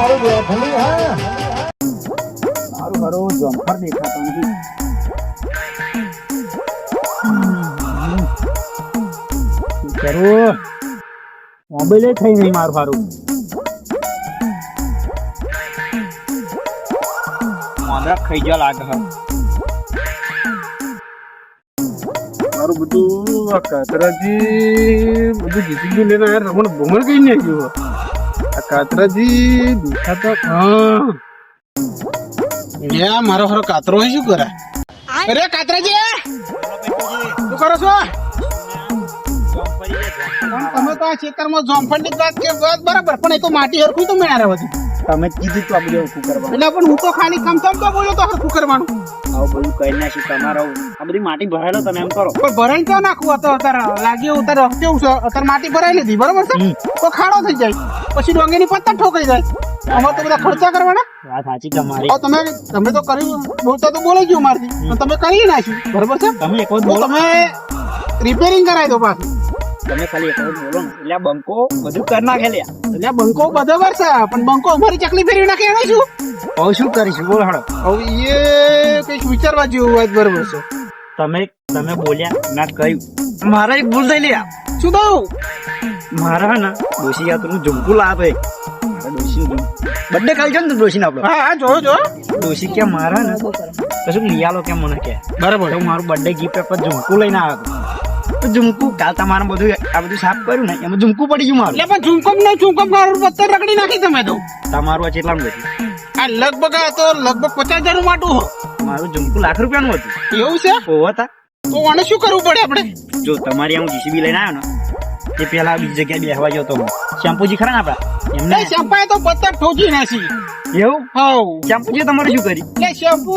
મારું બેઠલી હા મારું મારું જમ્પર દેખાતો નથી. શું કરું? મોબાઈલ થઈ નહીં મારું સારું. મોદરા ખાઈ ગયા લાગે છે. મારું બધું આ કાતરાજી બધું જીતી ગયું લઈને યાર રમણ ભમણ કઈ નહીં ગયું. આ કાતરાજી દેખાતો હા મારો ખરો કાતરો હોય શું કરે? અરે કાતરાજી શું કરો છો? તમે તો આ ખેતરમાં જોમફળની જ વાત કે વાત બરાબર, પણ એ તો માટી હરખું તો મેં બધી તમે કીધું તો આ બધું હરખું કરવાનું. એટલે પણ હું તો ખાલી કમ તો બોલ્યો તો હરખું કરવાનું. આવું બધું કરી નાખ્યું તમારો. આ બધી માટી ભરાયેલો તમે એમ કરો પણ ભરાઈ તો નાખવું હતો. અત્યારે લાગ્યું અત્યારે કેવું છે, અત્યારે માટી ભરાઈ લીધી બરોબર છે તો ખાડો થઈ જાય, પછી ડોંગીની પત્તા ઠોકાઈ જાય. આમાં તો બધા ખર્ચા કરવાના. વાત સાચી તમારી. તમે તો કર્યું બોલતા તો બોલે ગયું મારથી, તમે કરી નાખ્યું બરોબર છે. તમે એક વખત બોલો, તમે રિપેરિંગ કરાવી દો પાછું. તમે ખાલી એક વખત બોલો ને એટલે બંકો બધું કરી નાખે લે. એટલે બંકો બરાબર છે પણ બંકો અમારી ચકલી ફેરવી નાખે એનું શું? હવે શું કરીશું બોલ હળો. હવે એ કઈક વિચારવા જેવું વાત બરોબર છે. તમે બોલ્યા ના કહ્યું મારા એક ભૂલ થઈ લ્યા. શું થયું? મારા ને ડોશી યાર તું ઝુમકું લાવે. બર્થડે કાલ છે ને ડોશી ને આપડો. હા જોયો ડોશી કે મારા ને કશું લઈ આલો કેમ મને કે બરાબર. હું મારું બર્થડે ગિફ્ટ પર ઝુમકું લઈને આવ્યો તો ઝુમકું કાલ તમારે બધું આ બધું સાફ કર્યું ને એમાં ઝુમકું પડી ગયું મારું. એટલે પણ ઝુમકમ મારું પત્તર રગડી નાખી તમે તો. તમારું આ કેટલાનું હતું? આ લગભગ 50,000 નું માટું. મારું ઝુમકું લાખ રૂપિયાનું હતું. એવું છે? હતા તો આને શું કરવું પડે આપણે? જો તમારી હું જીસીબી લઈને આવ્યો ને તે પેલા બીજી જગ્યાએ બેસવા ગયો તો શેમ્પુજી ખરા ને આપડા એમને શેમ્પાએ તો પત્તર ઠોકી નાખી. એવું? હા. શેમ્પુજી તમારે શું કરી? એટલે શેમ્પુ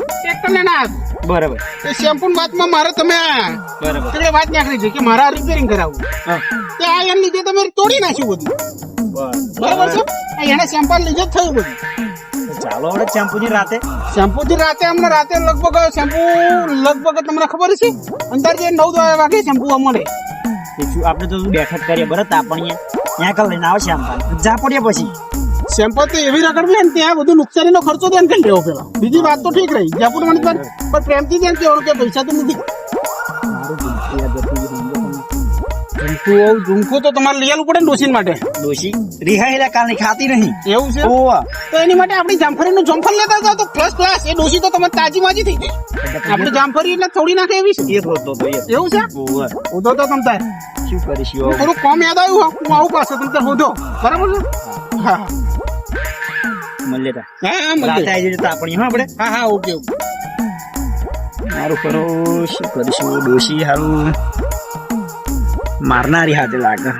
ટ્રેક્ટર ને ના બરાબર. એ શેમ્પુ વાતમાં મારે તમે બરાબર એટલે વાત નાખી છે કે મારા રિપેરિંગ કરાવવું. તે આ એમ લીધે તમે તોડી નાખ્યું બધું બરાબર છે. એને શેમ્પુ લીધે જ થયું બધું. ચાલો હવે શેમ્પુજી રાતે અમને રાતે લગભગ તમને ખબર છે અંદાજે 9 વાગે શેમ્પુ મળે. આપણે તો બેઠક કરીએ બરાબર તાપણીએ ત્યાં કલ લઈને આવે શેમ્પુ જા પડ્યા પછી શેમ્પુ તો એવી રગડવી ને ત્યાં બધું નુકસાનીનો ખર્ચો ધ્યાન કરી લેવો પેલા. બીજી વાત તો ઠીક રહી જ્યાં પણ પ્રેમથી ધ્યાન કહેવાનું કે પૈસા તો નથી. ઝુમકું તો તમારે લઈ આવવું પડે ને ડોશી માટે. ડોશી રિહાયેલા કાલ ની ખાતી નહીં. એવું છે? તો એની માટે આપણી જામફળીનું જમફળ લેતા જાવ તો ફર્સ્ટ ક્લાસ. એ ડોશી તો તમારે તાજી માજી થઈ જાય. આપણે જામફળી એટલે થોડી નાખે એવી છે. એવું છે? ઉધો તો તમ તાર શું કરીશું? થોડું કોમ યાદ આવ્યું હું આવું પાસે તમ તાર ઉધો બરાબર છે. હા મળે હા રાતે આવી જતા આપણે આપણે. હા ઓકે મારું કરો શું કરીશું? ડોશી હારું મારનારી હાથે લાગે.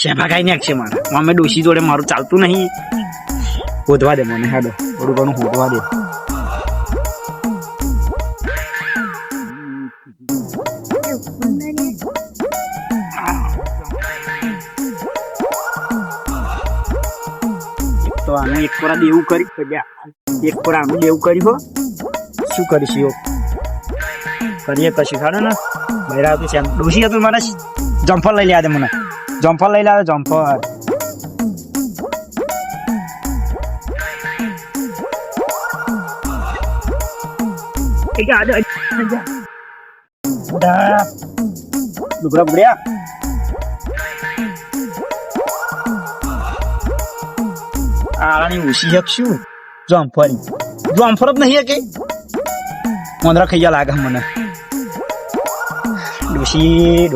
શેફા ખાઈ નાખશે મારે. અમે ડોશી જોડે મારું ચાલતું નહીં. હોદવા દે મને હાડો થોડું ઘણું હોદવા દે. તો આનું એક કોરા દેવું કરી એક કોરા આનું દેવું કર્યું શું કરીશું? કરીએ કશું ખાડે ને બહેરા હતું શ્યામ ડોશી હતું મારે જમ્ફર લઈ લ્યા દે મને. જમ્ફર લઈ લ્યા જમ્ફર. લુગડા બુડ્યા આની ઉસી શકશું જમ્ફર જ નહીં કે મોદરા ખાઈ ગયા લાગે મને. ડોશી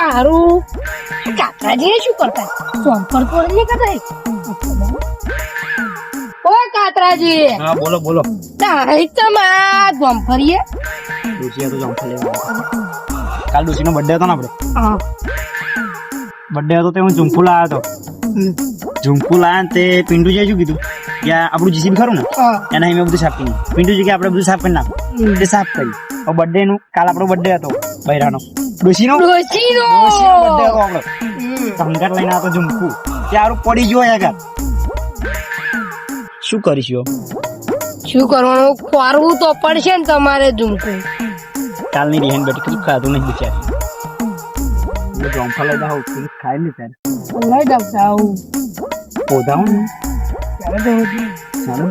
આરું કાતરાજી શું કરતા ચોંપર તો નહીં કરતા. ઓ કાતરાજી. હા બોલો. તમારા ચોંપરીએ ડોશી તો ચોંપર લેવા કાલ ડોશી નો બર્થડે હતો ને આપડે. બર્થડે હતો તે હું ઝુમકું લાવ્યો હતો. ઝુમકું લાયા તે પિન્ટુજીએ શું કીધું કે આપણું જીસીબી ખરું ને એના મેં બધું સાફ કરી. પિન્ટુજી કે આપણે બધું સાફ કરી નાખો તે સાફ કરી. બર્થડે નું કાલ આપણો બર્થડે હતો બૈરાનો ડોશીનો બર્થડે હતો આપણો. સંગાત લઈને આવતો ઝુમકું ત્યાં પડી ગયો આગળ. શું કરીશું? શું કરવાનું? ખોરવું તો પડશે ને તમારે ઝુમકું. કાલની રિહાન બેઠી કશું ખાધું નહીં બિચારી. જોંફા લઈ જાઓ ખાઈ લે ત્યારે લઈ જાવ આવું પોધાવું ને ત્યારે તો હોતી. ચાલો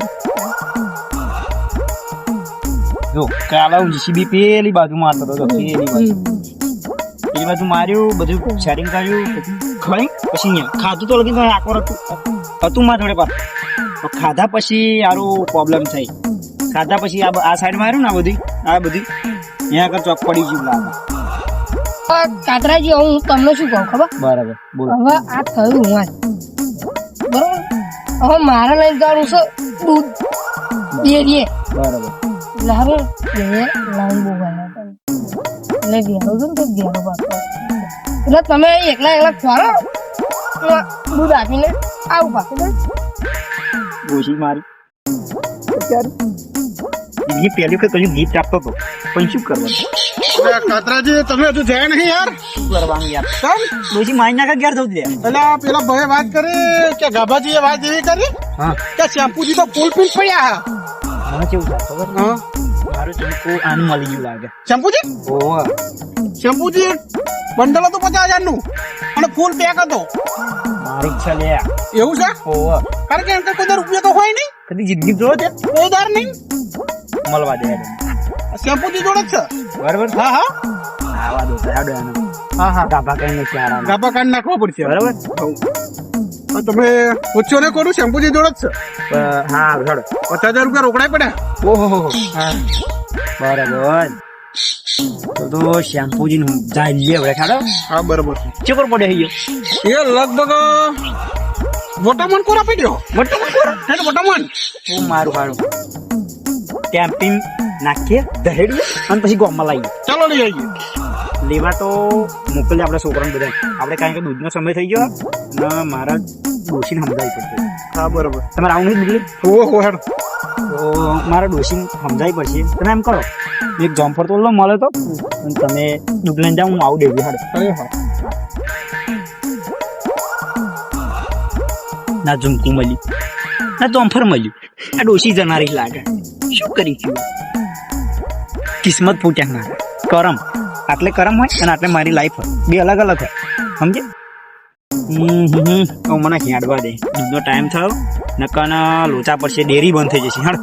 જો કાલે હું જીસીબી પેલી બાજુ મારતો હતો પેલી બાજુ માર્યું બધું શેરિંગ કર્યું પછી ખાઈ પછી અહીંયા ખાધું તો લગી આકોર હતું મારા જોડે પાછું ખાધા પછી સારું પ્રોબ્લેમ થઈ ખાધા પછી આ સાઈડ માર્યું ને આ બધી અહીંયા આગળ ચોક પડી ગયું લાગે. કાતરાજી હું તમને શું કહું ખબર બરાબર બોલો. હવે આ થયું હું બરોબર હવે મારા લઈને જવાનું છે દૂધ ડેરીએ બરાબર એટલે હારું લાઈન બહુ ગયા એટલે ઘેરો છે ને તો ઘેરો પાકો એટલે તમે એકલા ખોરો દૂધ આપીને આવું પાછું ગોશી મારી એ પહેલી વખત કશું ગિફ્ટ આપતો હતો પણ શું કરવાનું કાતરાજી તમે હજુ જાય નહીં યાર શું કરવાનું યાર ગોશી મારી નાખા ઘેર થવું લે પેલા ભાઈએ વાત કરી કે ગાભાજીએ વાત એવી કરી હા કે શેમ્પુજી તો ફૂલ પીલ પડ્યા મને કેવું થાય ખબર હા મારું ચમકું આનું મળી ગયું લાગે શેમ્પુજી ઓહ શેમ્પુજી બંડલ હતું 50,000 નું અને ફૂલ પેક હતો મારી ઈચ્છા લે એવું છે ઓહ કારણ કે અંદર કોઈ રૂપિયા તો હોય નહીં કદી જિંદગી જોવો છે કોઈ દર નહીં મળવા દે શેમ્પુજી જોડે જ છે બરાબર હા હા આવા દો હેડો એનો હા હા ગાભા કઈ નથી આરામ ગાભા કાઢ નાખવા પડશે બરાબર હા, તમે પૂછ્યો ને કોનું શેમ્પુજી જોડે જ છે હા હેડો 50,000 રૂપિયા રોકડાય પડ્યા ઓહો હા બરાબર તો શેમ્પુજી નું જાય લે હવે ખાડો હા બરોબર ચેકર પડે હૈયો એ લગભગ વોટામણ કોરા પડ્યો વોટામણ કોરા એટલે વોટામણ હું મારું હારું કેમ્પિંગ નાખીએ દહેડીએ અને પછી ગોમમાં લાવીએ ચાલો લઈ આવીએ લેવા તો મોકલીએ આપણા છોકરાને બધા આપણે કારણ કે દૂધનો સમય થઈ ગયો અને મારા ડોશીને સમજાવી પડશે હા બરોબર તમારે આવું નહીં મોકલી ઓહો હેડ તો મારા ડોશીને સમજાવી પડશે તમે એમ કરો એક જોમફળ તો મળે તો અને તમે દૂધ લઈને જાઓ હું આવું દેવી હાડો અરે હા ના ઝુમકું મળ્યું ના જોમફળ મળ્યું આ ડોશી જનારી લાગે શું કરી છું કિસ્મત ફૂટ્યા મારા કરમ આટલે કરમ હોય અને આટલે મારી લાઈફ હોય બે અલગ અલગ હોય સમજે તો મને હેડવા દે દૂધનો ટાઈમ થયો નકન લોચા પડશે ડેરી બંધ થઈ જશે હાડ